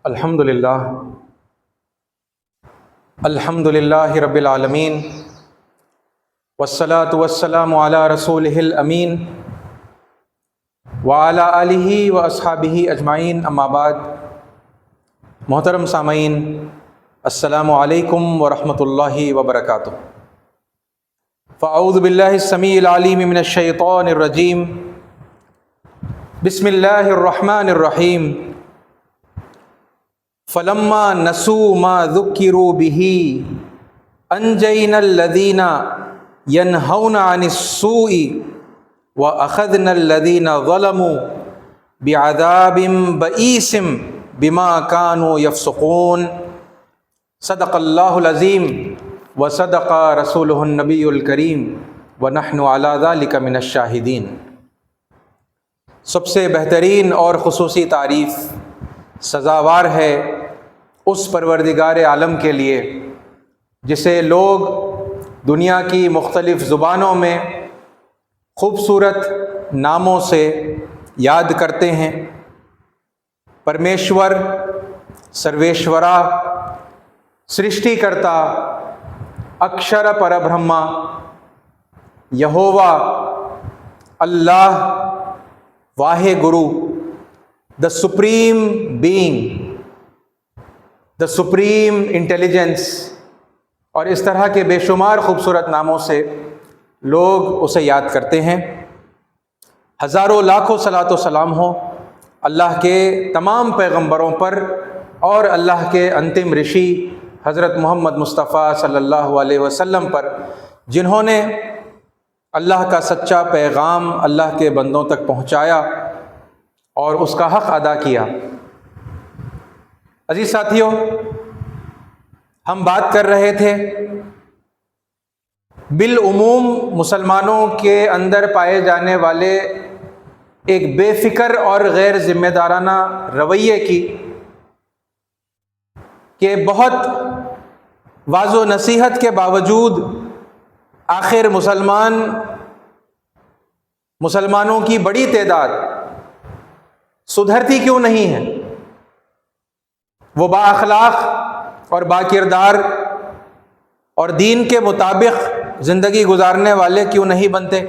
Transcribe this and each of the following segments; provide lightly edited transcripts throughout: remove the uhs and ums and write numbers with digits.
الحمد للہ رب العالمین والصلاة والسلام علی رسولہ الامین وعلی آلہ واصحابہ اجمعین، اما بعد۔ محترم سامعین، السلام علیکم ورحمۃ اللہ وبرکاتہ۔ فاعوذ باللہ السمیع العلیم من الشیطان الرجیم، بسم اللہ الرحمن الرحیم۔ فلما نسوا ما ذکروا به انجینا الذین ینہون عن السوء واخذنا الذین ظلموا بعذاب بئیس بما كانوا یفسقون۔ صدق اللہ العظیم وصدق رسولہ النبی الکریم ونحن علی ذلک من الشاہدین۔ سب سے بہترین اور خصوصی تعریف سزاوار ہے اس پروردگار عالم کے لیے جسے لوگ دنیا کی مختلف زبانوں میں خوبصورت ناموں سے یاد کرتے ہیں۔ پرمیشور، سرویشورا، سرشٹی کرتا، اکشر پربرہما، یہووا، اللہ، واہے گرو، the supreme being, the supreme intelligence، اور اس طرح کے بے شمار خوبصورت ناموں سے لوگ اسے یاد کرتے ہیں۔ ہزاروں لاکھوں صلاۃ و سلام ہو اللہ کے تمام پیغمبروں پر اور اللہ کے انتم رشی حضرت محمد مصطفیٰ صلی اللہ علیہ وسلم پر، جنہوں نے اللہ کا سچا پیغام اللہ کے بندوں تک پہنچایا اور اس کا حق ادا کیا۔ عزیز ساتھیوں، ہم بات کر رہے تھے بالعموم مسلمانوں کے اندر پائے جانے والے ایک بے فکر اور غیر ذمہ دارانہ رویے کی، کہ بہت واضح و نصیحت کے باوجود آخر مسلمانوں کی بڑی تعداد سدھرتی کیوں نہیں ہے؟ وہ با اخلاق اور با کردار اور دین کے مطابق زندگی گزارنے والے کیوں نہیں بنتے؟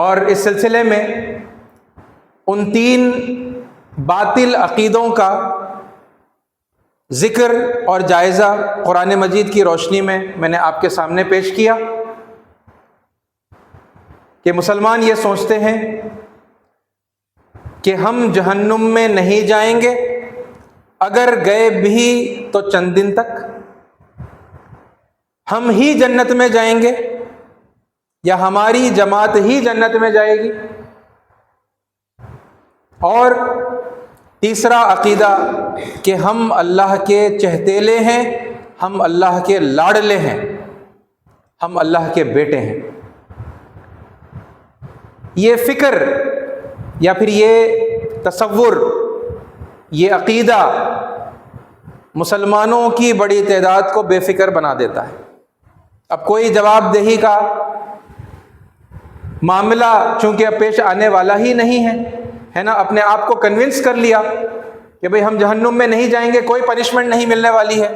اور اس سلسلے میں ان 3 باطل عقیدوں کا ذکر اور جائزہ قرآن مجید کی روشنی میں نے آپ کے سامنے پیش کیا کہ مسلمان یہ سوچتے ہیں کہ ہم جہنم میں نہیں جائیں گے، اگر گئے بھی تو چند دن تک، ہم ہی جنت میں جائیں گے یا ہماری جماعت ہی جنت میں جائے گی۔ اور تیسرا عقیدہ کہ ہم اللہ کے چہتیلے ہیں، ہم اللہ کے لاڈلے ہیں، ہم اللہ کے بیٹے ہیں۔ یہ فکر یا پھر یہ تصور، یہ عقیدہ مسلمانوں کی بڑی تعداد کو بے فکر بنا دیتا ہے۔ اب کوئی جواب دہی کا معاملہ چونکہ اب پیش آنے والا ہی نہیں ہے نا، اپنے آپ کو کنونس کر لیا کہ بھئی ہم جہنم میں نہیں جائیں گے، کوئی پنشمنٹ نہیں ملنے والی ہے،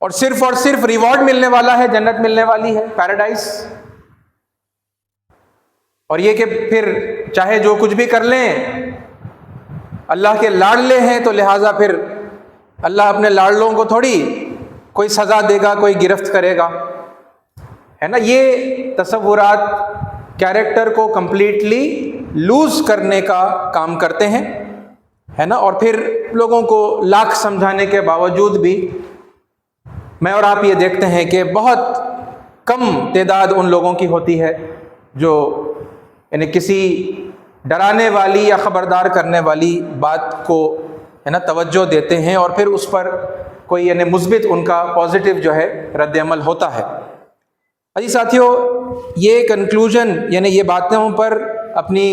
اور صرف ریوارڈ ملنے والا ہے، جنت ملنے والی ہے، پیراڈائز۔ اور یہ کہ پھر چاہے جو کچھ بھی کر لیں، اللہ کے لاڈلے ہیں تو لہٰذا پھر اللہ اپنے لاڈلوں کو تھوڑی کوئی سزا دے گا، کوئی گرفت کرے گا، ہے نا۔ یہ تصورات کیریکٹر کو کمپلیٹلی لوز کرنے کا کام کرتے ہیں، ہے نا۔ اور پھر لوگوں کو لاکھ سمجھانے کے باوجود بھی میں اور آپ یہ دیکھتے ہیں کہ بہت کم تعداد ان لوگوں کی ہوتی ہے جو یعنی کسی ڈرانے والی یا خبردار کرنے والی بات کو ہے نا توجہ دیتے ہیں، اور پھر اس پر کوئی یعنی مثبت ان کا پازیٹیو جو ہے رد عمل ہوتا ہے۔ عزیز ساتھیوں، یہ کنکلوژن یعنی یہ باتوں پر اپنی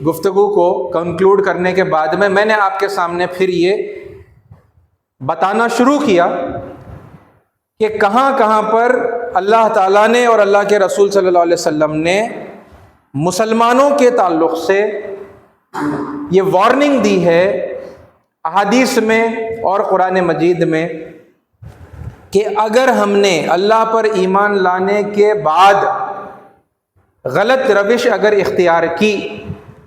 گفتگو کو کنکلوڈ کرنے کے بعد میں نے آپ کے سامنے پھر یہ بتانا شروع کیا کہ کہاں کہاں پر اللہ تعالیٰ نے اور اللہ کے رسول صلی اللہ علیہ وسلم نے مسلمانوں کے تعلق سے یہ وارننگ دی ہے احادیث میں اور قرآن مجید میں کہ اگر ہم نے اللہ پر ایمان لانے کے بعد غلط روش اگر اختیار کی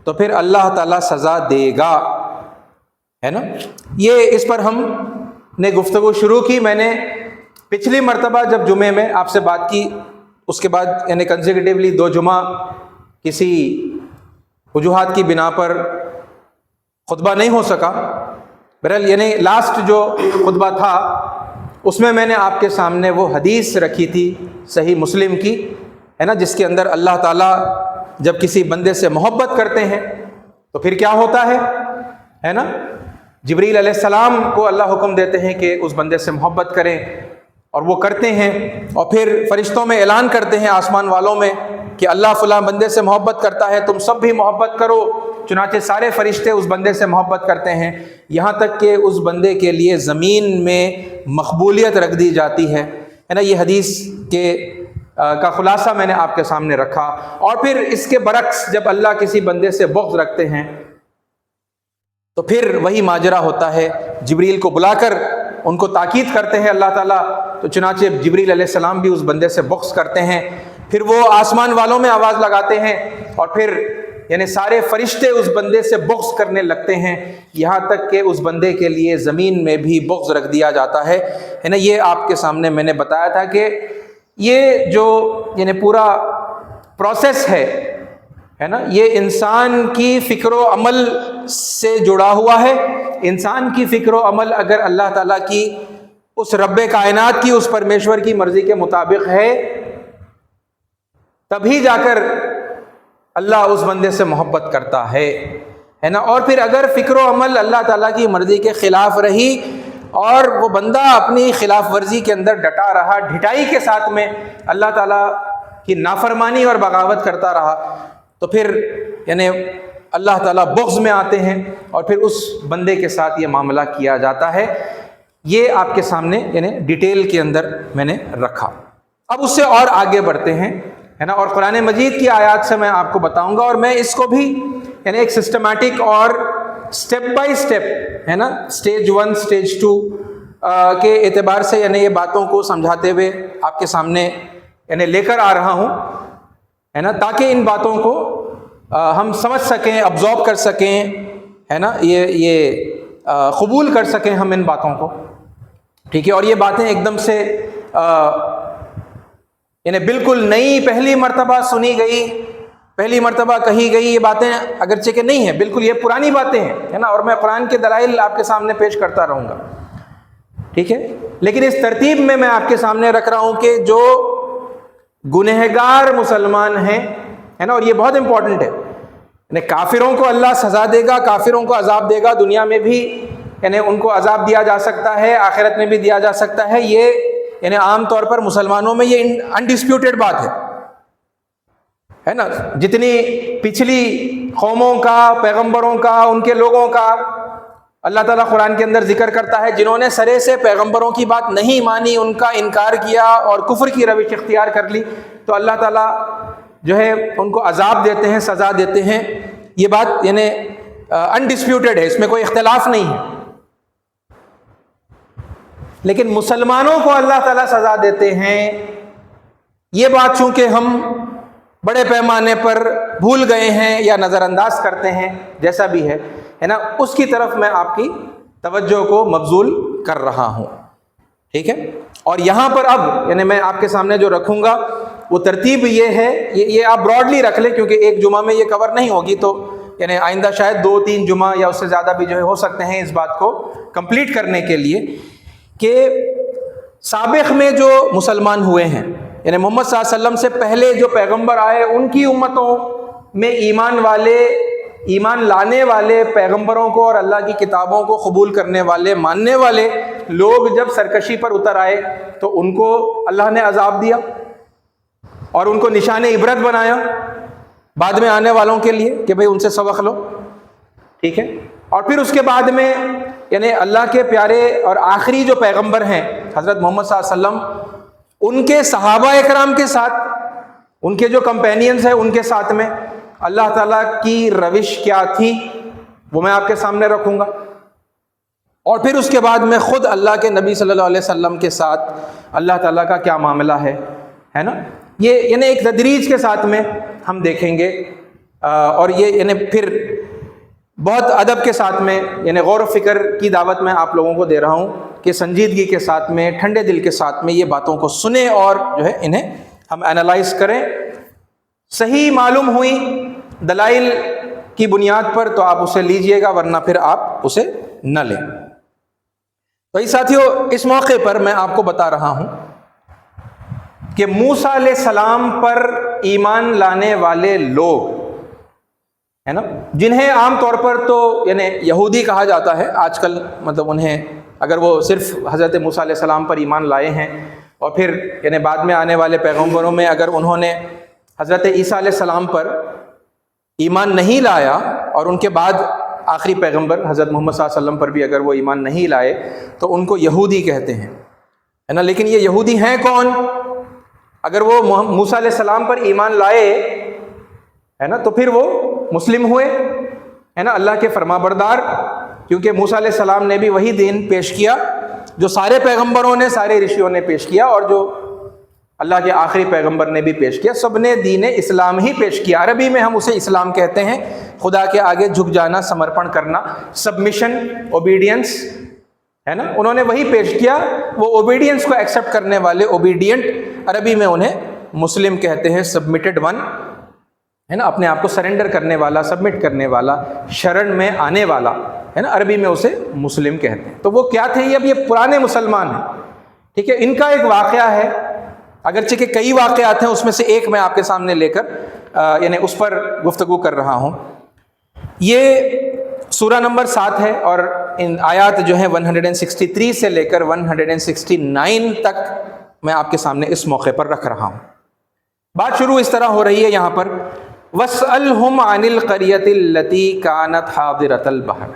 تو پھر اللہ تعالیٰ سزا دے گا، ہے نا۔ یہ اس پر ہم نے گفتگو شروع کی۔ میں نے پچھلی مرتبہ جب جمعے میں آپ سے بات کی، اس کے بعد یعنی کنزیکیٹیولی 2 جمعہ کسی وجوہات کی بنا پر خطبہ نہیں ہو سکا۔ بہرحال یعنی لاسٹ جو خطبہ تھا اس میں نے آپ کے سامنے وہ حدیث رکھی تھی صحیح مسلم کی، ہے نا، جس کے اندر اللہ تعالیٰ جب کسی بندے سے محبت کرتے ہیں تو پھر کیا ہوتا ہے نا، جبریل علیہ السلام کو اللہ حکم دیتے ہیں کہ اس بندے سے محبت کریں، اور وہ کرتے ہیں، اور پھر فرشتوں میں اعلان کرتے ہیں آسمان والوں میں کہ اللہ فلاں بندے سے محبت کرتا ہے، تم سب بھی محبت کرو۔ چنانچہ سارے فرشتے اس بندے سے محبت کرتے ہیں، یہاں تک کہ اس بندے کے لیے زمین میں مقبولیت رکھ دی جاتی ہے نا۔ یہ حدیث کا خلاصہ میں نے آپ کے سامنے رکھا۔ اور پھر اس کے برعکس جب اللہ کسی بندے سے بغض رکھتے ہیں تو پھر وہی ماجرا ہوتا ہے، جبریل کو بلا کر ان کو تاکید کرتے ہیں اللہ تعالیٰ، تو چنانچہ جبریل علیہ السلام بھی اس بندے سے بغض کرتے ہیں، پھر وہ آسمان والوں میں آواز لگاتے ہیں، اور پھر یعنی سارے فرشتے اس بندے سے بغض کرنے لگتے ہیں، یہاں تک کہ اس بندے کے لیے زمین میں بھی بغض رکھ دیا جاتا ہے نا۔ یہ آپ کے سامنے میں نے بتایا تھا کہ یہ جو یعنی پورا پروسیس ہے نا، یہ انسان کی فکر و عمل سے جڑا ہوا ہے۔ انسان کی فکر و عمل اگر اللہ تعالیٰ کی، اس رب کائنات کی، اس پرمیشور کی مرضی کے مطابق ہے، تبھی جا کر اللہ اس بندے سے محبت کرتا ہے نا۔ اور پھر اگر فکر و عمل اللہ تعالیٰ کی مرضی کے خلاف رہی اور وہ بندہ اپنی خلاف ورزی کے اندر ڈٹا رہا، ڈھٹائی کے ساتھ میں اللہ تعالیٰ کی نافرمانی اور بغاوت کرتا رہا، تو پھر یعنی اللہ تعالیٰ بغض میں آتے ہیں، اور پھر اس بندے کے ساتھ یہ معاملہ کیا جاتا ہے۔ یہ آپ کے سامنے یعنی ڈیٹیل کے اندر میں نے رکھا۔ اب اس سے اور آگے بڑھتے ہیں، ہے نا، اور قرآن مجید کی آیات سے میں آپ کو بتاؤں گا، اور میں اس کو بھی یعنی ایک سسٹمیٹک اور سٹیپ بائی سٹیپ، ہے نا، سٹیج 1 سٹیج 2 کے اعتبار سے یعنی یہ باتوں کو سمجھاتے ہوئے آپ کے سامنے یعنی لے کر آ رہا ہوں، ہے نا، تاکہ ان باتوں کو ہم سمجھ سکیں، ابزارب کر سکیں، ہے نا، یہ قبول کر سکیں ہم ان باتوں کو، ٹھیک ہے۔ اور یہ باتیں ایک دم سے یعنی بالکل نئی، پہلی مرتبہ سنی گئی، پہلی مرتبہ کہی گئی یہ باتیں اگرچہ کہ نہیں ہیں، بالکل یہ پرانی باتیں ہیں، ہے نا، اور میں قرآن کے دلائل آپ کے سامنے پیش کرتا رہوں گا، ٹھیک ہے۔ لیکن اس ترتیب میں آپ کے سامنے رکھ رہا ہوں کہ جو گنہگار مسلمان ہیں، ہے نا، اور یہ بہت امپورٹنٹ ہے، یعنی کافروں کو اللہ سزا دے گا، کافروں کو عذاب دے گا، دنیا میں بھی یعنی ان کو عذاب دیا جا سکتا ہے، آخرت میں بھی دیا جا سکتا ہے، یہ یعنی عام طور پر مسلمانوں میں یہ انڈسپیوٹڈ بات ہے نا۔ جتنی پچھلی قوموں کا، پیغمبروں کا، ان کے لوگوں کا اللہ تعالیٰ قرآن کے اندر ذکر کرتا ہے، جنہوں نے سرے سے پیغمبروں کی بات نہیں مانی، ان کا انکار کیا اور کفر کی روش اختیار کر لی، تو اللہ تعالیٰ جو ہے ان کو عذاب دیتے ہیں، سزا دیتے ہیں۔ یہ بات یعنی انڈسپیوٹڈ ہے، اس میں کوئی اختلاف نہیں ہے۔ لیکن مسلمانوں کو اللہ تعالیٰ سزا دیتے ہیں، یہ بات چونکہ ہم بڑے پیمانے پر بھول گئے ہیں یا نظر انداز کرتے ہیں، جیسا بھی ہے نا، اس کی طرف میں آپ کی توجہ کو مبذول کر رہا ہوں، ٹھیک ہے۔ اور یہاں پر اب یعنی میں آپ کے سامنے جو رکھوں گا وہ ترتیب یہ ہے، یہ آپ براڈلی رکھ لیں، کیونکہ ایک جمعہ میں یہ کور نہیں ہوگی، تو یعنی آئندہ شاید 2-3 جمعہ یا اس سے زیادہ بھی جو ہے ہو سکتے ہیں اس بات کو کمپلیٹ کرنے کے لیے، کہ سابق میں جو مسلمان ہوئے ہیں، یعنی محمد صلی اللہ علیہ وسلم سے پہلے جو پیغمبر آئے، ان کی امتوں میں ایمان لانے والے پیغمبروں کو اور اللہ کی کتابوں کو قبول کرنے والے، ماننے والے لوگ جب سرکشی پر اتر آئے تو ان کو اللہ نے عذاب دیا اور ان کو نشان عبرت بنایا بعد میں آنے والوں کے لیے کہ بھئی ان سے سبق لو، ٹھیک ہے۔ اور پھر اس کے بعد میں یعنی اللہ کے پیارے اور آخری جو پیغمبر ہیں حضرت محمد صلی اللہ علیہ وسلم، ان کے صحابہ اکرام کے ساتھ، ان کے جو کمپینینز ہیں ان کے ساتھ میں اللہ تعالیٰ کی روش کیا تھی وہ میں آپ کے سامنے رکھوں گا، اور پھر اس کے بعد میں خود اللہ کے نبی صلی اللہ علیہ وسلم کے ساتھ اللہ تعالیٰ کا کیا معاملہ ہے نا، یہ یعنی ایک تدریج کے ساتھ میں ہم دیکھیں گے، اور یہ یعنی پھر بہت ادب کے ساتھ میں، یعنی غور و فکر کی دعوت میں آپ لوگوں کو دے رہا ہوں کہ سنجیدگی کے ساتھ میں، ٹھنڈے دل کے ساتھ میں یہ باتوں کو سنیں اور جو ہے انہیں ہم انالائز کریں. صحیح معلوم ہوئی دلائل کی بنیاد پر تو آپ اسے لیجئے گا، ورنہ پھر آپ اسے نہ لیں. تو ساتھیو، اس موقع پر میں آپ کو بتا رہا ہوں کہ موسیٰ علیہ السلام پر ایمان لانے والے لوگ ہے نا، جنہیں عام طور پر تو یعنی یہودی کہا جاتا ہے آج کل، مطلب انہیں اگر وہ صرف حضرت موسیٰ علیہ السلام پر ایمان لائے ہیں اور پھر یعنی بعد میں آنے والے پیغمبروں میں اگر انہوں نے حضرت عیسیٰ علیہ السلام پر ایمان نہیں لایا اور ان کے بعد آخری پیغمبر حضرت محمد صلی اللہ علیہ وسلم پر بھی اگر وہ ایمان نہیں لائے تو ان کو یہودی کہتے ہیں، ہے نا. لیکن یہ یہودی ہیں کون؟ اگر وہ موسیٰ علیہ السلام پر ایمان لائے ہے نا تو پھر وہ مسلم ہوئے، ہے نا، اللہ کے فرما بردار، کیونکہ موسیٰ علیہ السلام نے بھی وہی دین پیش کیا جو سارے پیغمبروں نے، سارے رشیوں نے پیش کیا، اور جو اللہ کے آخری پیغمبر نے بھی پیش کیا. سب نے دین اسلام ہی پیش کیا. عربی میں ہم اسے اسلام کہتے ہیں، خدا کے آگے جھک جانا، سمرپن کرنا، سبمیشن، اوبیڈینس، ہے نا. انہوں نے وہی پیش کیا. وہ اوبیڈینس کو ایکسیپٹ کرنے والے، اوبیڈینٹ، عربی میں انہیں مسلم کہتے ہیں، سبمٹڈ ون، ہے نا، اپنے آپ کو سرنڈر کرنے والا، سبمٹ کرنے والا، شرن میں آنے والا، ہے نا، عربی میں اسے مسلم کہتے ہیں. تو وہ کیا تھے؟ اب یہ پرانے مسلمان ہیں، ٹھیک ہے. ان کا ایک واقعہ ہے، اگرچہ کہ کئی واقعات ہیں، اس میں سے ایک میں آپ کے سامنے لے کر یعنی اس پر گفتگو کر رہا ہوں. یہ سورہ نمبر 7 ہے اور ان آیات جو ہیں 163 سے لے کر 169 تک میں آپ کے سامنے اس موقع پر رکھ رہا ہوں. بات شروع اس طرح ہو رہی ہے یہاں پر، وَاسْأَلْهُمْ عَنِ الْقَرْيَةِ الَّتِي كَانَتْ حَاضِرَةَ الْبَحْرِ.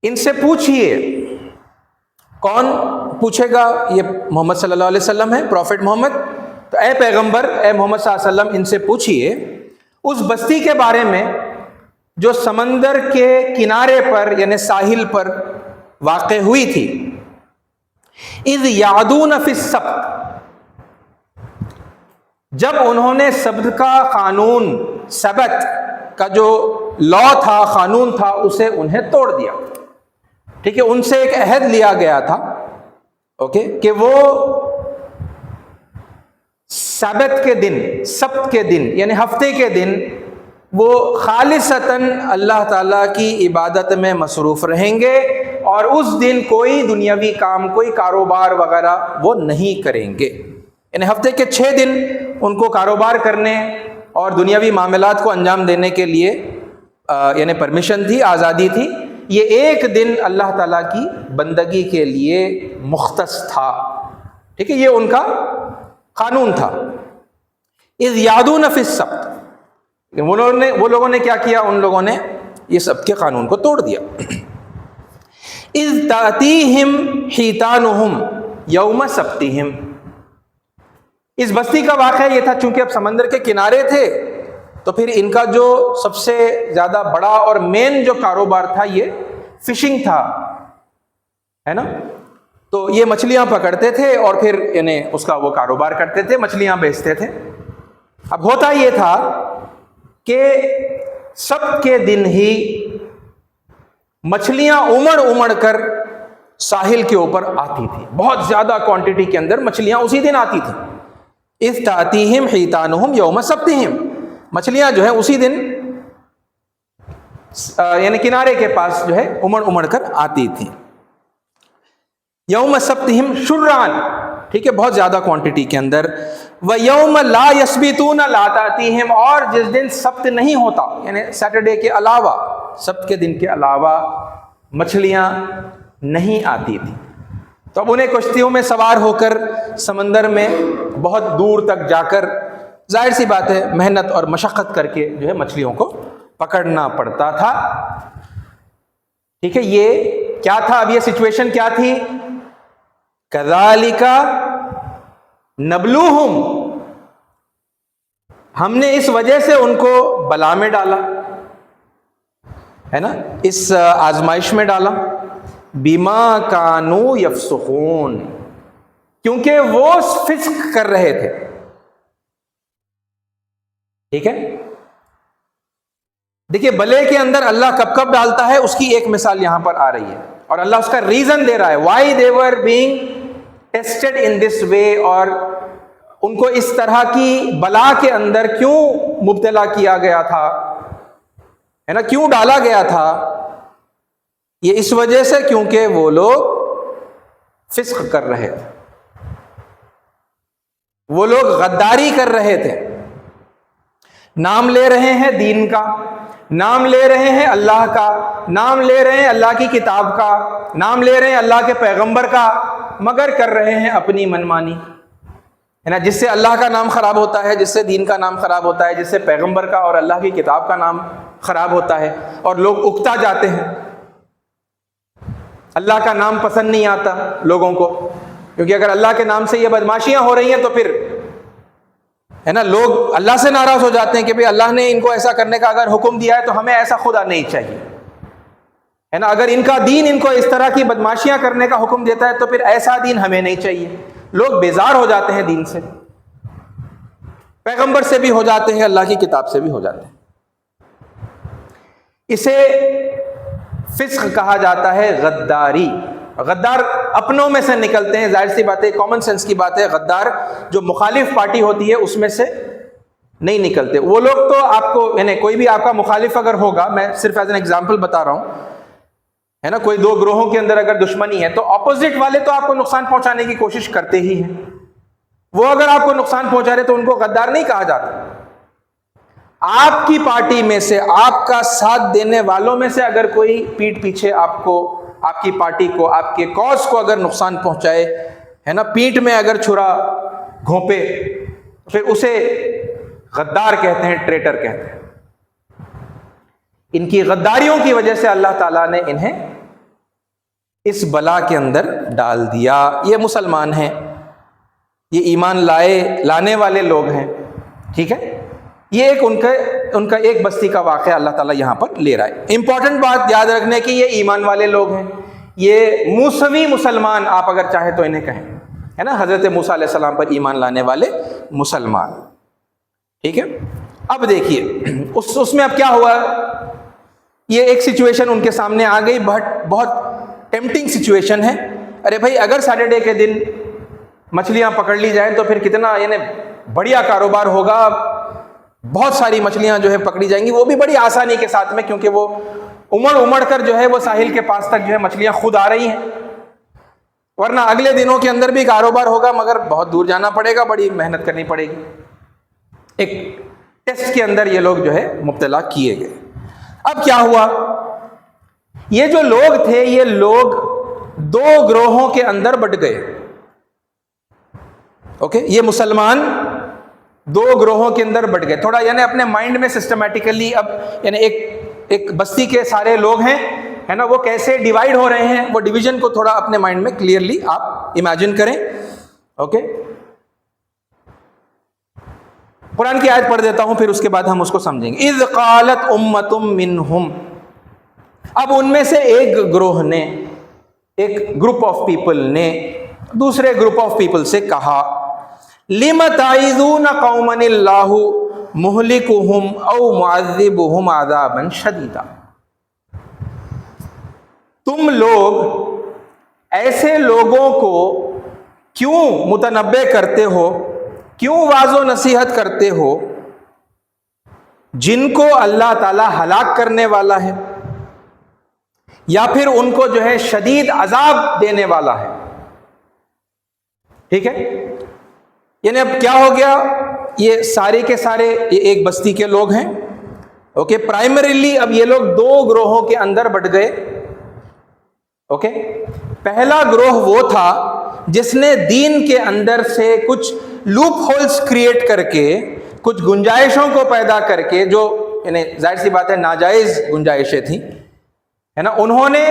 ان سے پوچھئے. کون پوچھے گا؟ یہ محمد صلی اللہ علیہ وسلم ہے، پروفٹ محمد. تو اے پیغمبر، اے محمد صلی اللہ علیہ وسلم، ان سے پوچھئے اس بستی کے بارے میں جو سمندر کے کنارے پر یعنی ساحل پر واقع ہوئی تھی. اذ یعدون فی السبت، جب انہوں نے سبت کا قانون، سبت کا جو لا تھا، قانون تھا، اسے انہیں توڑ دیا. ٹھیک ہے، ان سے ایک عہد لیا گیا تھا، اوکے، کہ وہ سبت کے دن، سبت کے دن یعنی ہفتے کے دن وہ خالصتاً اللہ تعالیٰ کی عبادت میں مصروف رہیں گے، اور اس دن کوئی دنیاوی کام، کوئی کاروبار وغیرہ وہ نہیں کریں گے. یعنی ہفتے کے 6 دن ان کو کاروبار کرنے اور دنیاوی معاملات کو انجام دینے کے لیے یعنی پرمیشن تھی، آزادی تھی. یہ ایک دن اللہ تعالیٰ کی بندگی کے لیے مختص تھا. ٹھیک ہے، یہ ان کا قانون تھا. اذ یعدون فی السبت، وہ لوگوں نے کیا کیا؟ ان لوگوں نے یہ سب کے قانون کو توڑ دیا. اذ تأتیہم حیتانہم یوم سبتہم. اس بستی کا واقعہ یہ تھا، چونکہ اب سمندر کے کنارے تھے تو پھر ان کا جو سب سے زیادہ بڑا اور مین جو کاروبار تھا یہ فشنگ تھا، ہے نا. تو یہ مچھلیاں پکڑتے تھے اور پھر یعنی اس کا وہ کاروبار کرتے تھے، مچھلیاں بیچتے تھے. اب ہوتا یہ تھا کہ سبت کے دن ہی مچھلیاں امڑ کر ساحل کے اوپر آتی تھی، بہت زیادہ کوانٹٹی کے اندر مچھلیاں اسی دن آتی تھیں. اذ تأتیہم حیتانہم یوم سبتہم، مچھلیاں جو ہے اسی دن یعنی کنارے کے پاس جو ہے امڑ کر آتی تھی. یوم سبتہم شرعاً، ٹھیک ہے، بہت زیادہ کوانٹٹی کے اندر. وَيَوْمَ لَا يَسْبِتُونَ لَا تَأْتِيهِمْ، اور جس دن سبت نہیں ہوتا یعنی سیٹرڈے کے علاوہ، سبت کے دن کے علاوہ مچھلیاں نہیں آتی تھی. تو اب انہیں کشتیوں میں سوار ہو کر سمندر میں بہت دور تک جا کر، ظاہر سی بات ہے محنت اور مشقت کر کے جو ہے مچھلیوں کو پکڑنا پڑتا تھا. ٹھیک ہے، یہ کیا تھا؟ اب یہ سچویشن کیا تھی؟ کذالک نبلوہم، ہم نے اس وجہ سے ان کو بلا میں ڈالا، ہے نا، اس آزمائش میں ڈالا. بما کانوا یفسقون، کیونکہ وہ فسق کر رہے تھے. ٹھیک ہے. دیکھیے بلے کے اندر اللہ کب کب ڈالتا ہے اس کی ایک مثال یہاں پر آ رہی ہے، اور اللہ اس کا ریزن دے رہا ہے why they were being tested in this way, اور ان کو اس طرح کی بلا کے اندر کیوں مبتلا کیا گیا تھا، ہے نا، کیوں ڈالا گیا تھا. یہ اس وجہ سے کیونکہ وہ لوگ فسق کر رہے تھے، وہ لوگ غداری کر رہے تھے. نام لے رہے ہیں دین کا، نام لے رہے ہیں اللہ کا، نام لے رہے ہیں اللہ کی کتاب کا، نام لے رہے ہیں اللہ کے پیغمبر کا، مگر کر رہے ہیں اپنی منمانی، ہے نا، جس سے اللہ کا نام خراب ہوتا ہے، جس سے دین کا نام خراب ہوتا ہے، جس سے پیغمبر کا اور اللہ کی کتاب کا نام خراب ہوتا ہے، اور لوگ اکتا جاتے ہیں. اللہ کا نام پسند نہیں آتا لوگوں کو، کیونکہ اگر اللہ کے نام سے یہ بدماشیاں ہو رہی ہیں تو پھر ہے نا لوگ اللہ سے ناراض ہو جاتے ہیں کہ بھئی اللہ نے ان کو ایسا کرنے کا اگر حکم دیا ہے تو ہمیں ایسا خدا نہیں چاہیے، ہے نا. اگر ان کا دین ان کو اس طرح کی بدماشیاں کرنے کا حکم دیتا ہے تو پھر ایسا دین ہمیں نہیں چاہیے. لوگ بیزار ہو جاتے ہیں دین سے، پیغمبر سے بھی ہو جاتے ہیں، اللہ کی کتاب سے بھی ہو جاتے ہیں. اسے فسق کہا جاتا ہے، غداری. غدار اپنوں میں سے نکلتے ہیں، ظاہر سی بات ہے، کامن سینس کی بات ہے. غدار جو مخالف پارٹی ہوتی ہے اس میں سے نہیں نکلتے. وہ لوگ تو آپ کو، یعنی کوئی بھی آپ کا مخالف اگر ہوگا، میں صرف ایز این ایگزامپل بتا رہا ہوں، ہے نا، کوئی دو گروہوں کے اندر اگر دشمنی ہے تو اپوزٹ والے تو آپ کو نقصان پہنچانے کی کوشش کرتے ہی ہیں. وہ اگر آپ کو نقصان پہنچا رہے تو ان کو غدار نہیں کہا جاتا. آپ کی پارٹی میں سے، آپ کا ساتھ دینے والوں میں سے اگر کوئی پیٹھ پیچھے آپ کو، آپ کی پارٹی کو، آپ کے کاز کو اگر نقصان پہنچائے، ہے نا، پیٹھ میں اگر چھرا گھونپے، پھر اسے غدار کہتے ہیں، ٹریٹر کہتے ہیں. ان کی غداریوں کی وجہ سے اللہ تعالیٰ نے انہیں اس بلا کے اندر ڈال دیا. یہ مسلمان ہیں، یہ ایمان لانے والے لوگ ہیں. ٹھیک ہے. یہ ایک ان کا ایک بستی کا واقعہ اللہ تعالیٰ یہاں پر لے رہا ہے. امپورٹنٹ بات یاد رکھنے کی، یہ ایمان والے لوگ ہیں، یہ موسوی مسلمان آپ اگر چاہیں تو انہیں کہیں، ہے نا، حضرت موسیٰ علیہ السلام پر ایمان لانے والے مسلمان. ٹھیک ہے. اب دیکھیے اس میں اب کیا ہوا. یہ ایک سچویشن ان کے سامنے آ گئی، بہت ٹیمپٹنگ سچویشن ہے. ارے بھائی اگر سیٹرڈے کے دن مچھلیاں پکڑ لی جائیں تو پھر کتنا یعنی بڑھیا کاروبار ہوگا، بہت ساری مچھلیاں جو ہے پکڑی جائیں گی، وہ بھی بڑی آسانی کے ساتھ میں، کیونکہ وہ امڑ کر جو ہے وہ ساحل کے پاس تک جو ہے مچھلیاں خود آ رہی ہیں. ورنہ اگلے دنوں کے اندر بھی کاروبار ہوگا مگر بہت دور جانا پڑے گا، بڑی محنت کرنی پڑے گی. ایک ٹیسٹ کے اندر یہ لوگ جو ہے مبتلا کیے گئے. اب کیا ہوا، یہ جو لوگ تھے یہ لوگ دو گروہوں کے اندر بٹ گئے. اوکے، یہ مسلمان دو گروہوں کے اندر بٹ گئے. تھوڑا یعنی اپنے مائنڈ میں سسٹمیٹیکلی اب یعنی ایک بستی کے سارے لوگ ہیں، ہے نا، وہ کیسے ڈیوائیڈ ہو رہے ہیں، وہ ڈویژن کو تھوڑا اپنے مائنڈ میں کلیئرلی آپ امیجن کریں. اوکے، قرآن کی آیت پڑھ دیتا ہوں، پھر اس کے بعد ہم اس کو سمجھیں گے. اذ قالت امۃ منہم، اب ان میں سے ایک گروہ نے، ایک گروپ آف پیپل نے دوسرے گروپ آف پیپل سے کہا، لم تعظون قوما اللہ مہلکہم او معذبہم عذابا شدیدا. تم لوگ ایسے لوگوں کو کیوں متنبع کرتے ہو، کیوں واعظ و نصیحت کرتے ہو جن کو اللہ تعالی ہلاک کرنے والا ہے، یا پھر ان کو جو ہے شدید عذاب دینے والا ہے. ٹھیک ہے. یعنی اب کیا ہو گیا، یہ سارے کے سارے یہ ایک بستی کے لوگ ہیں. اوکے، پرائمریلی اب یہ لوگ دو گروہوں کے اندر بٹ گئے. اوکے، پہلا گروہ وہ تھا جس نے دین کے اندر سے کچھ لوپ ہولز کریٹ کر کے، کچھ گنجائشوں کو پیدا کر کے، جو یعنی ظاہر سی بات ہے ناجائز گنجائشیں تھیں، ہے نا، انہوں نے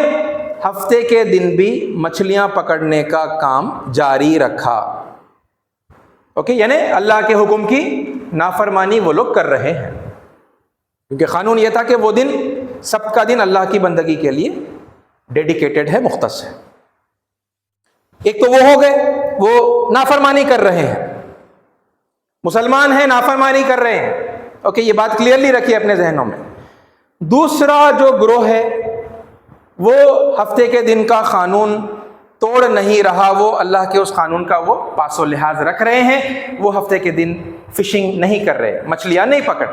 ہفتے کے دن بھی مچھلیاں پکڑنے کا کام جاری رکھا. اوکے، یعنی اللہ کے حکم کی نافرمانی وہ لوگ کر رہے ہیں، کیونکہ قانون یہ تھا کہ وہ دن سب کا دن اللہ کی بندگی کے لیے ڈیڈیکیٹڈ ہے، مختص ہے۔ ایک تو وہ ہو گئے، وہ نافرمانی کر رہے ہیں، مسلمان ہیں نافرمانی کر رہے ہیں، اوکے، یہ بات کلیئرلی رکھیے اپنے ذہنوں میں۔ دوسرا جو گروہ ہے وہ ہفتے کے دن کا قانون توڑ نہیں رہا، وہ اللہ کے اس قانون کا وہ پاس و لحاظ رکھ رہے ہیں، وہ ہفتے کے دن فشنگ نہیں کر رہے، مچھلیاں نہیں پکڑ،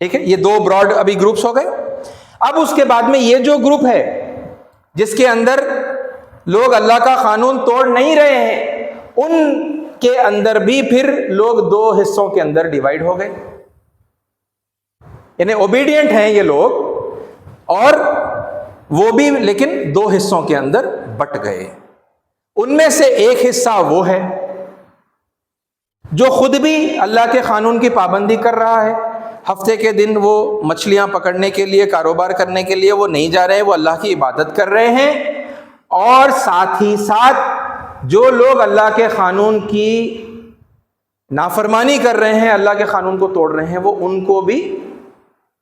ٹھیک ہے۔ یہ دو براڈ ابھی گروپس ہو گئے۔ اب اس کے بعد میں یہ جو گروپ ہے جس کے اندر لوگ اللہ کا قانون توڑ نہیں رہے ہیں، ان کے اندر بھی پھر لوگ دو حصوں کے اندر ڈیوائیڈ ہو گئے، یعنی اوبیڈینٹ ہیں یہ لوگ، اور وہ بھی لیکن دو حصوں کے اندر بٹ گئے۔ ان میں سے ایک حصہ وہ ہے جو خود بھی اللہ کے قانون کی پابندی کر رہا ہے، ہفتے کے دن وہ مچھلیاں پکڑنے کے لیے، کاروبار کرنے کے لیے وہ نہیں جا رہے، وہ اللہ کی عبادت کر رہے ہیں، اور ساتھ ہی ساتھ جو لوگ اللہ کے قانون کی نافرمانی کر رہے ہیں، اللہ کے قانون کو توڑ رہے ہیں، وہ ان کو بھی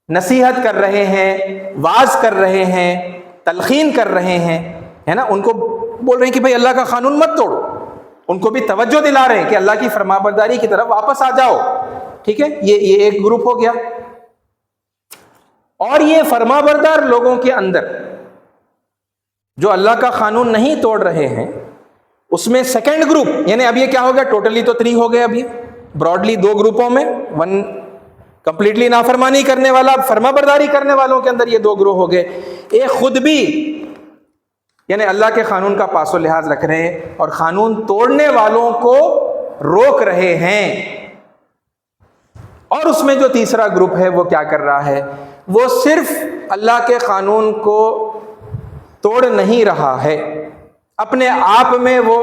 نصیحت کر رہے ہیں، واعظ کر رہے ہیں، تلقین کر رہے ہیں، ہے نا، ان کو بول رہے ہیں کہ بھائی اللہ کا قانون مت توڑو، ان کو بھی توجہ دلا رہے ہیں کہ اللہ کی فرمانبرداری کی طرف واپس آ جاؤ، ٹھیک ہے۔ یہ ایک گروپ ہو گیا۔ اور یہ فرمانبردار لوگوں کے اندر جو اللہ کا قانون نہیں توڑ رہے ہیں، اس میں سیکنڈ گروپ، یعنی اب یہ کیا ہو گیا، ٹوٹلی تو 3 ہو گئے، اب یہ براڈلی 2 گروپوں میں، 1 کمپلیٹلی نافرمانی کرنے والا، فرما برداری کرنے والوں کے اندر یہ 2 گروہ ہو گئے۔ ایک خود بھی یعنی اللہ کے قانون کا پاس و لحاظ رکھ رہے ہیں اور قانون توڑنے والوں کو روک رہے ہیں، اور اس میں جو تیسرا گروپ ہے وہ کیا کر رہا ہے، وہ صرف اللہ کے قانون کو توڑ نہیں رہا ہے، اپنے آپ میں وہ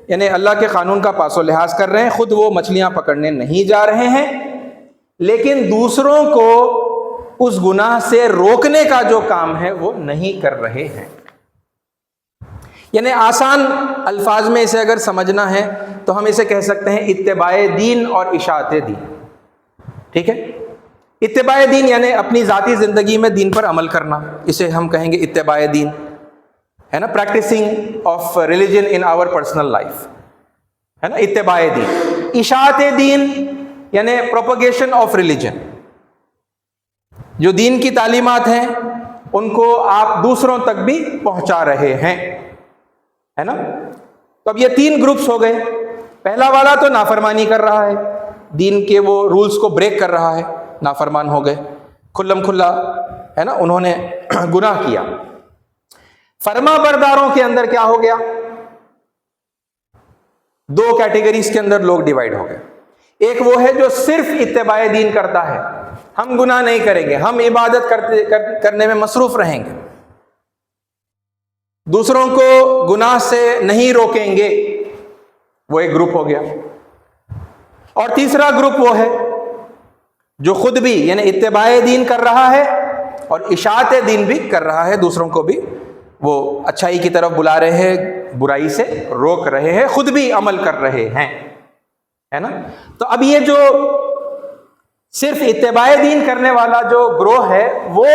یعنی اللہ کے قانون کا پاس و لحاظ کر رہے ہیں، خود وہ مچھلیاں پکڑنے نہیں جا رہے ہیں، لیکن دوسروں کو اس گناہ سے روکنے کا جو کام ہے وہ نہیں کر رہے ہیں۔ یعنی آسان الفاظ میں اسے اگر سمجھنا ہے تو ہم اسے کہہ سکتے ہیں اتباع دین اور اشاعت دین، ٹھیک ہے۔ اتباع دین یعنی اپنی ذاتی زندگی میں دین پر عمل کرنا، اسے ہم کہیں گے اتباع دین، ہے نا، practicing of religion in our personal life, ہے نا، اتباع دین۔ اشاعت دین یعنی پروپیگیشن آف ریلیجن، جو دین کی تعلیمات ہیں ان کو آپ دوسروں تک بھی پہنچا رہے ہیں، ہے نا۔ تو اب یہ 3 گروپس ہو گئے۔ پہلا والا تو نافرمانی کر رہا ہے، دین کے وہ رولز کو بریک کر رہا ہے، نافرمان ہو گئے، کھلم کھلا، ہے نا، انہوں نے گناہ کیا۔ فرما برداروں کے اندر کیا ہو گیا، 2 کیٹیگریز کے اندر لوگ ڈیوائیڈ ہو گئے۔ ایک وہ ہے جو صرف اتباع دین کرتا ہے، ہم گناہ نہیں کریں گے، ہم عبادت کرنے میں مصروف رہیں گے، دوسروں کو گناہ سے نہیں روکیں گے، وہ ایک گروپ ہو گیا۔ اور تیسرا گروپ وہ ہے جو خود بھی یعنی اتباع دین کر رہا ہے اور اشاعت دین بھی کر رہا ہے، دوسروں کو بھی وہ اچھائی کی طرف بلا رہے ہیں، برائی سے روک رہے ہیں، خود بھی عمل کر رہے ہیں، ہے نا۔ تو اب یہ جو صرف اتباع دین کرنے والا جو گروہ ہے، وہ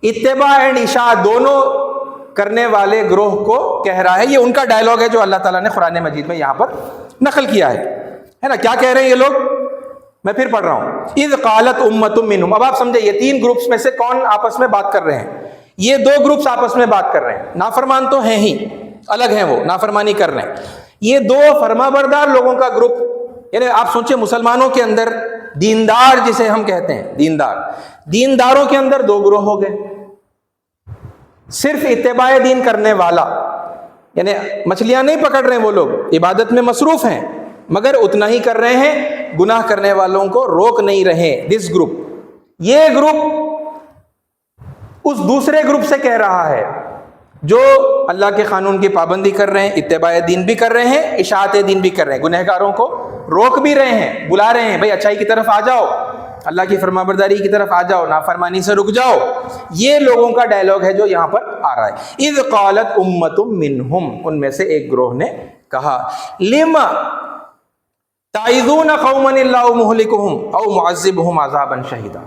اتباع اینڈ اشاعت دونوں کرنے والے گروہ کو کہہ رہا ہے، یہ ان کا ڈائلاگ ہے جو اللہ تعالیٰ نے قرآن مجید میں یہاں پر نقل کیا ہے نا۔ کیا کہہ رہے ہیں یہ لوگ، میں پھر پڑھ رہا ہوں، اذ قالت امۃ منہم۔ اب آپ سمجھے یہ 3 گروپس میں سے کون آپس میں بات کر رہے ہیں، یہ 2 گروپس آپس میں بات کر رہے ہیں، نافرمان تو ہیں ہی، الگ ہیں، وہ نافرمانی کر رہے ہیں۔ یہ 2 فرما بردار لوگوں کا گروپ، یعنی آپ سوچیں مسلمانوں کے اندر دیندار جسے ہم کہتے ہیں، دینداروں کے اندر 2 گروہ ہو گئے۔ صرف اتباع دین کرنے والا، یعنی مچھلیاں نہیں پکڑ رہے ہیں، وہ لوگ عبادت میں مصروف ہیں مگر اتنا ہی کر رہے ہیں، گناہ کرنے والوں کو روک نہیں رہے، دس گروپ۔ یہ گروپ اس دوسرے گروپ سے کہہ رہا ہے جو اللہ کے قانون کی پابندی کر رہے ہیں، اتباع دین بھی کر رہے ہیں، اشاعت دین بھی کر رہے ہیں، گنہگاروں کو روک بھی رہے ہیں، بلا رہے ہیں، بھائی اچھائی کی طرف آ جاؤ، اللہ کی فرمانبرداری کی طرف آ جاؤ، نافرمانی سے رک جاؤ۔ یہ لوگوں کا ڈائلاگ ہے جو یہاں پر آ رہا ہے۔ اذ قالت امۃ منہم، ان میں سے ایک گروہ نے کہا، لم تعظون قوما اللہ مہلکہم او معذبہم عذابا شدیدا۔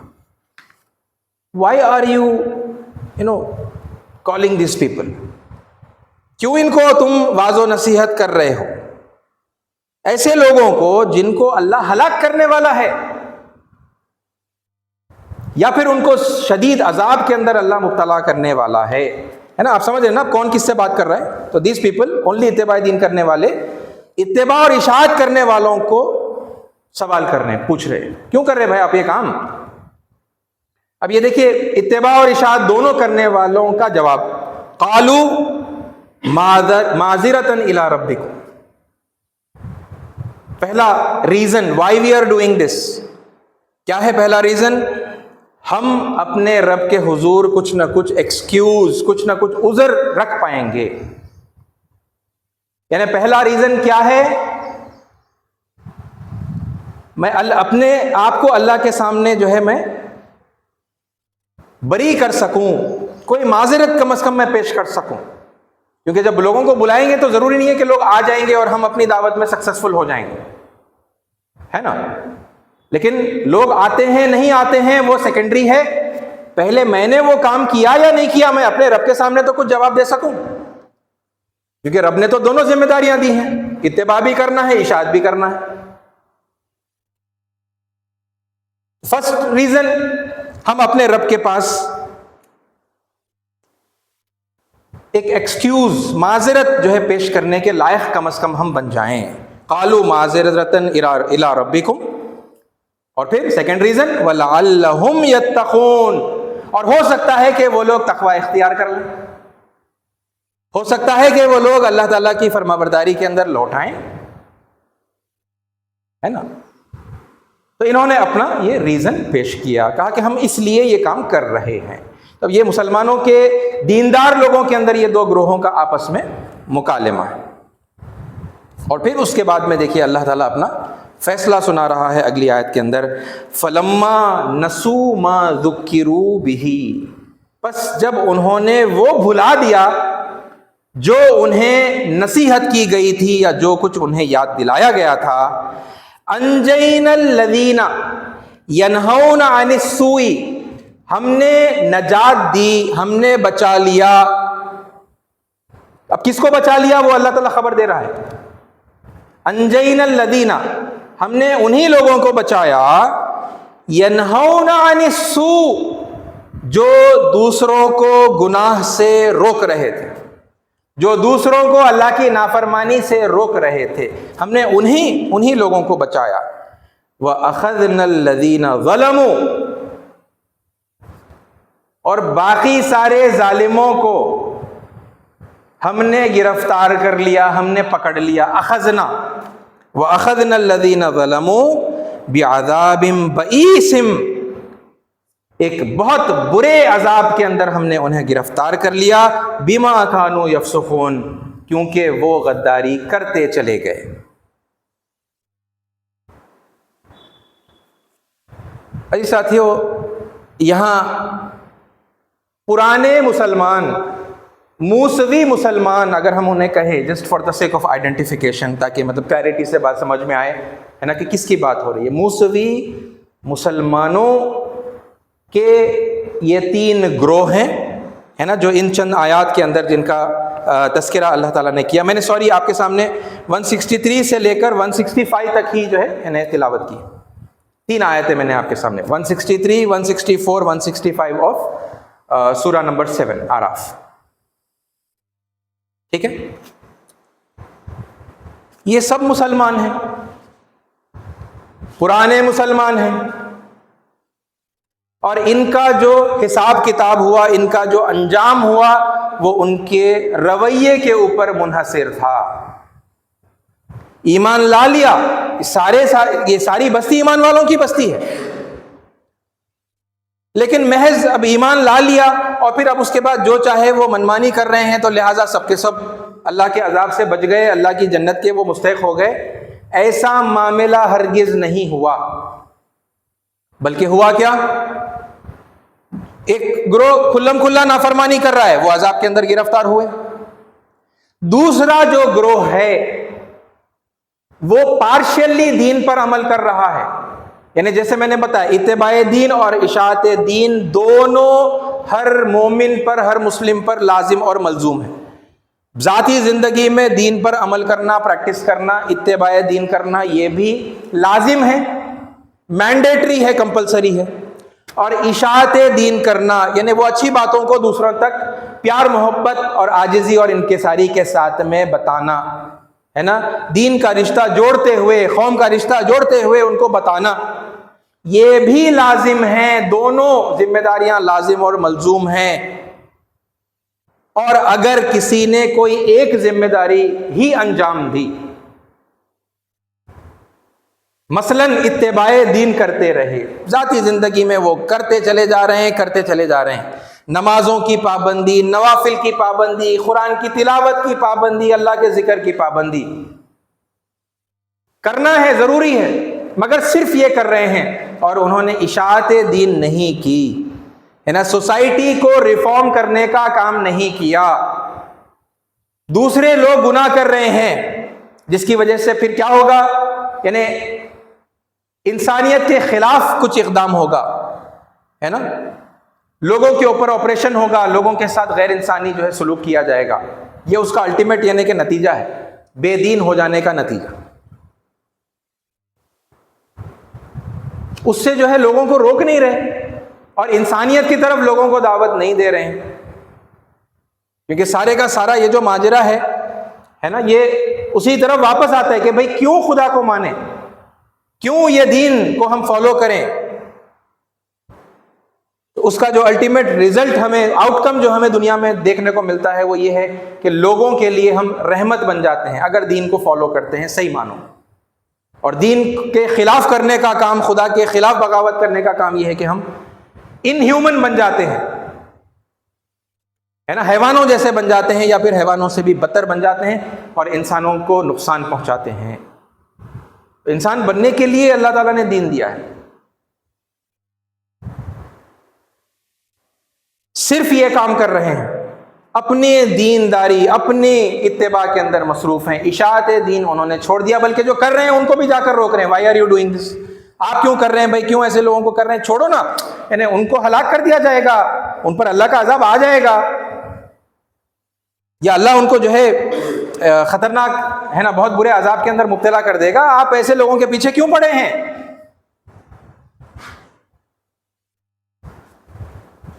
Why are you calling these people. کیوں ان کو تم واعظ و نصیحت کر رہے ہو؟ ایسے لوگوں کو جن کو اللہ ہلاک کرنے والا ہے، یا پھر ان کو شدید عذاب کے اندر اللہ مبتلا کرنے والا ہے نا؟ آپ سمجھ رہے ہیں نا کون کس سے بات کر رہا ہے؟ تو دیز پیپل اونلی اتباع دین کرنے والے، اتباع اور اشاعت کرنے والوں کو سوال کر رہے ہیں، پوچھ رہے ہیں کیوں کر رہے ہیں بھائی آپ یہ کام؟ اب یہ دیکھیے اتباع اور اشاعت دونوں کرنے والوں کا جواب، قالوا معذرۃ الی ربکم. پہلا reason why we are doing this, کیا ہے پہلا ریزن؟ ہم اپنے رب کے حضور کچھ نہ کچھ ایکسکیوز، کچھ نہ کچھ عذر رکھ پائیں گے. یعنی پہلا ریزن کیا ہے؟ میں اپنے آپ کو اللہ کے سامنے جو ہے میں بری کر سکوں، کوئی معذرت کم از کم میں پیش کر سکوں. کیونکہ جب لوگوں کو بلائیں گے تو ضروری نہیں ہے کہ لوگ آ جائیں گے اور ہم اپنی دعوت میں سکسیسفل ہو جائیں گے، ہے نا؟ لیکن لوگ آتے ہیں نہیں آتے ہیں وہ سیکنڈری ہے. پہلے میں نے وہ کام کیا یا نہیں کیا، میں اپنے رب کے سامنے تو کچھ جواب دے سکوں. کیونکہ رب نے تو دونوں ذمہ داریاں دی ہیں، اتباع بھی کرنا ہے، اشاعت بھی کرنا ہے. فرسٹ ریزن، ہم اپنے رب کے پاس ایک ایکسکیوز، معذرت جو ہے پیش کرنے کے لائق کم از کم ہم بن جائیں. قالوا معذرۃ الی ربکم. اور پھر سیکنڈ ریزن وَلَعَلَّهُمْ يَتَّقُونَ، اور ہو سکتا ہے کہ وہ لوگ تقوی اختیار کر لیں، ہو سکتا ہے کہ وہ لوگ اللہ تعالیٰ کی فرمانبرداری کے اندر لوٹ آئیں، ہے نا؟ تو انہوں نے اپنا یہ ریزن پیش کیا، کہا کہ ہم اس لیے یہ کام کر رہے ہیں. اب یہ مسلمانوں کے دیندار لوگوں کے اندر یہ دو گروہوں کا آپس میں مکالمہ ہے. اور پھر اس کے بعد میں دیکھیے اللہ تعالیٰ اپنا فیصلہ سنا رہا ہے اگلی آیت کے اندر، فَلَمَّا نَسُوا مَا ذُكِّرُوا بِهِ، پس جب انہوں نے وہ بھلا دیا جو انہیں نصیحت کی گئی تھی یا جو کچھ انہیں یاد دلایا گیا تھا، أَنْجَيْنَا الَّذِينَ يَنْهَوْنَ عَنِ السُّوءِ، ہم نے نجات دی، ہم نے بچا لیا. اب کس کو بچا لیا وہ اللہ تعالیٰ خبر دے رہا ہے. انجینا الذین، ہم نے انہی لوگوں کو بچایا، ینہون عن السوء، جو دوسروں کو گناہ سے روک رہے تھے، جو دوسروں کو اللہ کی نافرمانی سے روک رہے تھے، ہم نے انہی لوگوں کو بچایا. وَأَخَذْنَا الَّذِينَ ظَلَمُوا، اور باقی سارے ظالموں کو ہم نے گرفتار کر لیا، ہم نے پکڑ لیا. اخذنا وَأَخَذْنَا الَّذِينَ ظَلَمُوا بِعَذَابٍ بَئِيسٍ، ایک بہت برے عذاب کے اندر ہم نے انہیں گرفتار کر لیا. بِمَا كَانُوا يَفْسُقُونَ، کیونکہ وہ غداری کرتے چلے گئے. اے ساتھیو، یہاں پرانے مسلمان، موسوی مسلمان اگر ہم انہیں کہیں، just for the sake of identification, تاکہ مطلب کلیئرٹی سے بات سمجھ میں آئے، ہے نا، کہ کس کی بات ہو رہی ہے. موسوی مسلمانوں کے یہ تین گروہ ہیں، ہے نا، جو ان چند آیات کے اندر جن کا تذکرہ اللہ تعالیٰ نے کیا. میں نے سوری آپ کے سامنے 163 سے لے کر 165 تک ہی جو ہے تلاوت کی. تین آیتیں میں نے آپ کے سامنے، 163 164 165 آف سورہ نمبر 7 آراف. ٹھیک ہے، یہ سب مسلمان ہیں، پرانے مسلمان ہیں، اور ان کا جو حساب کتاب ہوا، ان کا جو انجام ہوا، وہ ان کے رویے کے اوپر منحصر تھا. ایمان لا لیا، یہ ساری بستی ایمان والوں کی بستی ہے، لیکن محض اب ایمان لا لیا اور پھر اب اس کے بعد جو چاہے وہ منمانی کر رہے ہیں، تو لہٰذا سب کے سب اللہ کے عذاب سے بچ گئے، اللہ کی جنت کے وہ مستحق ہو گئے. ایسا معاملہ ہرگز نہیں ہوا، بلکہ ہوا کیا؟ ایک گروہ کھلم کھلا نافرمانی کر رہا ہے، وہ عذاب کے اندر گرفتار ہوئے. دوسرا جو گروہ ہے وہ پارشلی دین پر عمل کر رہا ہے، یعنی جیسے میں نے بتایا اتباع دین اور اشاعت دین دونوں ہر مومن پر، ہر مسلم پر لازم اور ملزوم ہے۔ ذاتی زندگی میں دین پر عمل کرنا، پریکٹس کرنا، اتباع دین کرنا، یہ بھی لازم ہے، مینڈیٹری ہے، کمپلسری ہے۔ اور اشاعت دین کرنا یعنی وہ اچھی باتوں کو دوسروں تک پیار محبت اور عاجزی اور انکساری کے ساتھ میں بتانا، ہے نا، دین کا رشتہ جوڑتے ہوئے، قوم کا رشتہ جوڑتے ہوئے ان کو بتانا، یہ بھی لازم ہیں۔ دونوں ذمہ داریاں لازم اور ملزوم ہیں۔ اور اگر کسی نے کوئی ایک ذمہ داری ہی انجام دی، مثلا اتباع دین کرتے رہے، ذاتی زندگی میں وہ کرتے چلے جا رہے ہیں، نمازوں کی پابندی، نوافل کی پابندی، قرآن کی تلاوت کی پابندی، اللہ کے ذکر کی پابندی کرنا ہے، ضروری ہے، مگر صرف یہ کر رہے ہیں اور انہوں نے اشاعت دین نہیں کی، ہے نا، سوسائٹی کو ریفارم کرنے کا کام نہیں کیا، دوسرے لوگ گناہ کر رہے ہیں، جس کی وجہ سے پھر کیا ہوگا، یعنی انسانیت کے خلاف کچھ اقدام ہوگا، ہے نا، لوگوں کے اوپر آپریشن ہوگا، لوگوں کے ساتھ غیر انسانی جو ہے سلوک کیا جائے گا، یہ اس کا الٹیمیٹ یعنی کہ نتیجہ ہے، بے دین ہو جانے کا نتیجہ۔ اس سے جو ہے لوگوں کو روک نہیں رہے اور انسانیت کی طرف لوگوں کو دعوت نہیں دے رہے ہیں، کیونکہ سارے کا سارا یہ جو ماجرا ہے نا، یہ اسی طرف واپس آتا ہے کہ بھئی کیوں خدا کو مانیں، کیوں یہ دین کو ہم فالو کریں۔ تو اس کا جو الٹیمیٹ ریزلٹ ہمیں، آؤٹ کم جو ہمیں دنیا میں دیکھنے کو ملتا ہے وہ یہ ہے کہ لوگوں کے لیے ہم رحمت بن جاتے ہیں اگر دین کو فالو کرتے ہیں صحیح معنوں، اور دین کے خلاف کرنے کا کام، خدا کے خلاف بغاوت کرنے کا کام یہ ہے کہ ہم ان ہیومن بن جاتے ہیں، ہے نا، حیوانوں جیسے بن جاتے ہیں یا پھر حیوانوں سے بھی بدتر بن جاتے ہیں اور انسانوں کو نقصان پہنچاتے ہیں۔ انسان بننے کے لیے اللہ تعالیٰ نے دین دیا ہے، صرف یہ کام کر رہے ہیں، اپنے دینداری، اپنے اتباع کے اندر مصروف ہیں، اشاعت دین انہوں نے چھوڑ دیا، بلکہ جو کر رہے ہیں ان کو بھی جا کر روک رہے ہیں، why are you doing this, آپ کیوں کر رہے ہیں بھائی، کیوں ایسے لوگوں کو کر رہے ہیں، چھوڑو نا، یعنی ان کو ہلاک کر دیا جائے گا، ان پر اللہ کا عذاب آ جائے گا، یا اللہ ان کو جو ہے خطرناک، ہے نا، بہت برے عذاب کے اندر مبتلا کر دے گا، آپ ایسے لوگوں کے پیچھے کیوں پڑے ہیں۔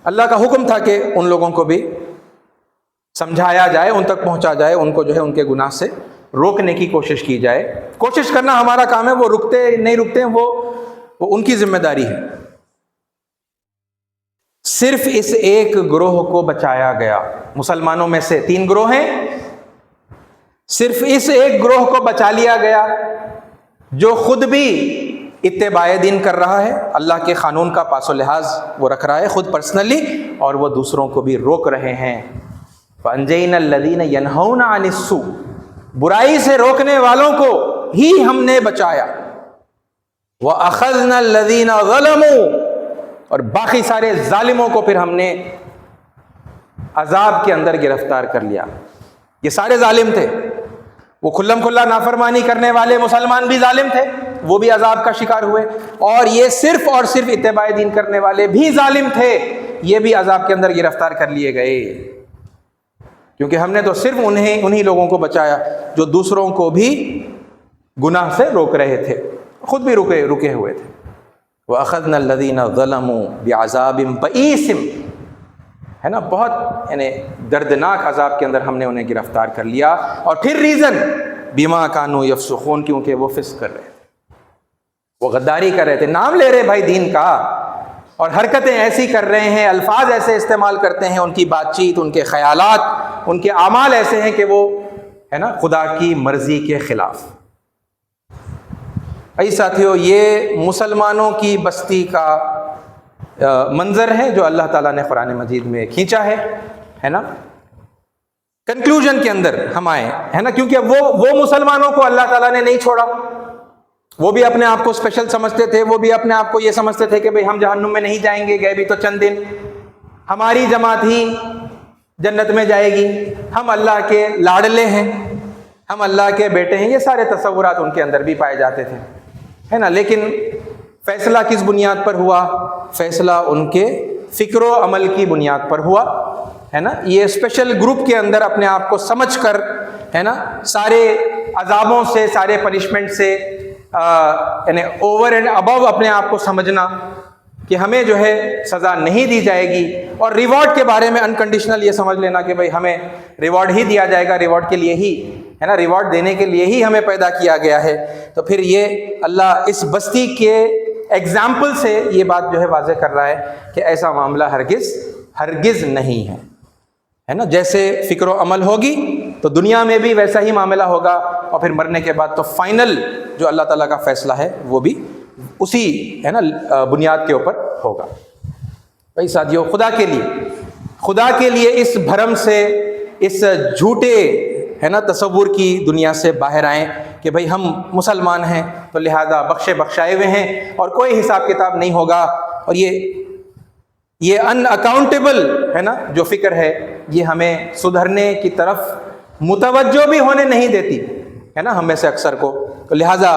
اللہ کا حکم تھا کہ ان لوگوں کو بھی سمجھایا جائے، ان تک پہنچا جائے، ان کو جو ہے ان کے گناہ سے روکنے کی کوشش کی جائے۔ کوشش کرنا ہمارا کام ہے، وہ رکتے نہیں رکتے ہیں وہ ان کی ذمہ داری ہے۔ صرف اس ایک گروہ کو بچایا گیا، مسلمانوں میں سے 3 گروہ ہیں، صرف اس ایک گروہ کو بچا لیا گیا جو خود بھی اتباع دین کر رہا ہے، اللہ کے قانون کا پاس و لحاظ وہ رکھ رہا ہے خود پرسنلی، اور وہ دوسروں کو بھی روک رہے ہیں۔ فَأَنْجَيْنَا الَّذِينَ يَنْهَوْنَ عَنِ السُّوءِ، برائی سے روکنے والوں کو ہی ہم نے بچایا، وَأَخَذْنَا الَّذِينَ ظَلَمُوا، اور باقی سارے ظالموں کو پھر ہم نے عذاب کے اندر گرفتار کر لیا۔ یہ سارے ظالم تھے، وہ کھلم کھلا نافرمانی کرنے والے مسلمان بھی ظالم تھے، وہ بھی عذاب کا شکار ہوئے، اور یہ صرف اور صرف اتباع دین کرنے والے بھی ظالم تھے، یہ بھی عذاب کے اندر گرفتار کر لیے گئے، کیونکہ ہم نے تو صرف انہی لوگوں کو بچایا جو دوسروں کو بھی گناہ سے روک رہے تھے، خود بھی رکے ہوئے تھے۔ وَأَخَذْنَا الَّذِينَ ظَلَمُوا بِعَذَابٍ بَئِيسٍ، ہے نا، بہت یعنی دردناک عذاب کے اندر ہم نے انہیں گرفتار کر لیا، اور پھر ریزن بِمَا كَانُوا يَفْسُقُونَ، کیونکہ وہ فسق کر رہے تھے، وہ غداری کر رہے تھے، نام لے رہے بھائی دین کا، اور حرکتیں ایسی کر رہے ہیں، الفاظ ایسے استعمال کرتے ہیں، ان کی بات چیت، ان کے خیالات، ان کے اعمال ایسے ہیں کہ وہ، ہے نا، خدا کی مرضی کے خلاف۔ ای ساتھیو، یہ مسلمانوں کی بستی کا منظر ہے جو اللہ تعالیٰ نے قرآن مجید میں کھینچا ہے نا۔ کنکلوژن کے اندر ہم آئے، ہے نا، کیونکہ وہ مسلمانوں کو اللہ تعالیٰ نے نہیں چھوڑا، وہ بھی اپنے آپ کو اسپیشل سمجھتے تھے، وہ بھی اپنے آپ کو یہ سمجھتے تھے کہ بھئی ہم جہنم میں نہیں جائیں گے، گئے بھی تو چند دن، ہماری جماعت ہی جنت میں جائے گی، ہم اللہ کے لاڈلے ہیں، ہم اللہ کے بیٹے ہیں، یہ سارے تصورات ان کے اندر بھی پائے جاتے تھے، ہے نا۔ لیکن فیصلہ کس بنیاد پر ہوا؟ فیصلہ ان کے فکر و عمل کی بنیاد پر ہوا، ہے نا. یہ اسپیشل گروپ کے اندر اپنے آپ کو سمجھ کر، ہے نا، سارے عذابوں سے، سارے پنشمنٹ سے یعنی اوور اینڈ ابو اپنے آپ کو سمجھنا کہ ہمیں جو ہے سزا نہیں دی جائے گی، اور ریوارڈ کے بارے میں انکنڈیشنل یہ سمجھ لینا کہ بھائی ہمیں ریوارڈ ہی دیا جائے گا، ریوارڈ کے لیے ہی، ہے نا، ریوارڈ دینے کے لیے ہی ہمیں پیدا کیا گیا ہے. تو پھر یہ اللہ اس بستی کے ایگزامپل سے یہ بات جو ہے واضح کر رہا ہے کہ ایسا معاملہ ہرگز نہیں ہے نا. جیسے فکر و عمل ہوگی تو دنیا میں بھی ویسا ہی معاملہ ہوگا، اور پھر مرنے کے بعد تو فائنل جو اللہ تعالیٰ کا فیصلہ ہے وہ بھی اسی، ہے نا، بنیاد کے اوپر ہوگا. بھائی ساتھیو، خدا کے لیے اس بھرم سے، اس جھوٹے، ہے نا، تصور کی دنیا سے باہر آئیں کہ بھائی ہم مسلمان ہیں تو لہذا بخشائے ہوئے ہیں اور کوئی حساب کتاب نہیں ہوگا. اور یہ ان اکاؤنٹیبل، ہے نا، جو فکر ہے یہ ہمیں سدھرنے کی طرف متوجہ بھی ہونے نہیں دیتی، ہے نا، ہم میں سے اکثر کو. تو لہٰذا،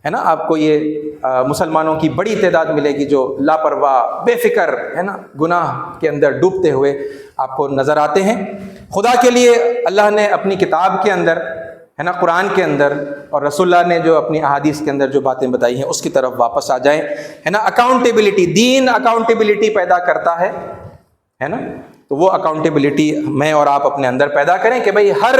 ہے نا، آپ کو یہ مسلمانوں کی بڑی تعداد ملے گی جو لاپرواہ، بے فکر، ہے نا، گناہ کے اندر ڈوبتے ہوئے آپ کو نظر آتے ہیں. خدا کے لیے اللہ نے اپنی کتاب کے اندر، ہے نا، قرآن کے اندر، اور رسول اللہ نے جو اپنی احادیث کے اندر جو باتیں بتائی ہیں اس کی طرف واپس آ جائیں، ہے نا. اکاؤنٹیبلٹی، دین اکاؤنٹیبلٹی پیدا کرتا ہے نا. تو وہ اکاؤنٹیبلٹی میں اور آپ اپنے اندر پیدا کریں کہ بھئی ہر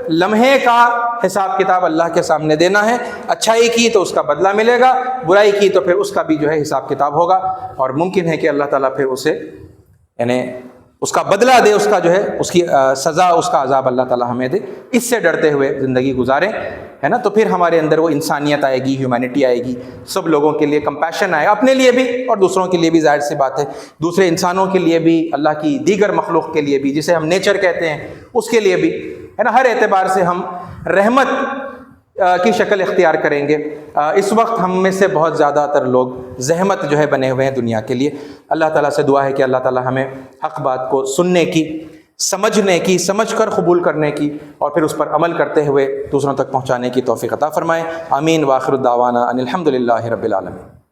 لمحے کا حساب کتاب اللہ کے سامنے دینا ہے. اچھائی کی تو اس کا بدلہ ملے گا، برائی کی تو پھر اس کا بھی جو ہے حساب کتاب ہوگا، اور ممکن ہے کہ اللہ تعالیٰ پھر اسے، یعنی اس کا بدلہ دے، اس کا جو ہے اس کی سزا، اس کا عذاب اللہ تعالیٰ ہمیں دے. اس سے ڈرتے ہوئے زندگی گزاریں، ہے نا. تو پھر ہمارے اندر وہ انسانیت آئے گی، ہیومینٹی آئے گی، سب لوگوں کے لیے کمپیشن آئے، اپنے لیے بھی اور دوسروں کے لیے بھی. ظاہر سی بات ہے دوسرے انسانوں کے لیے بھی، اللہ کی دیگر مخلوق کے لیے بھی، جسے ہم نیچر کہتے ہیں، اس کے لیے بھی، ہے نا. ہر اعتبار سے ہم رحمت کی شکل اختیار کریں گے. اس وقت ہم میں سے بہت زیادہ تر لوگ زحمت جو ہے بنے ہوئے ہیں دنیا کے لیے. اللہ تعالیٰ سے دعا ہے کہ اللہ تعالیٰ ہمیں حق بات کو سننے کی، سمجھنے کی، سمجھ کر قبول کرنے کی، اور پھر اس پر عمل کرتے ہوئے دوسروں تک پہنچانے کی توفیق عطا فرمائے. آمین. وآخر الدعوانا ان الحمد للہ رب العالمین.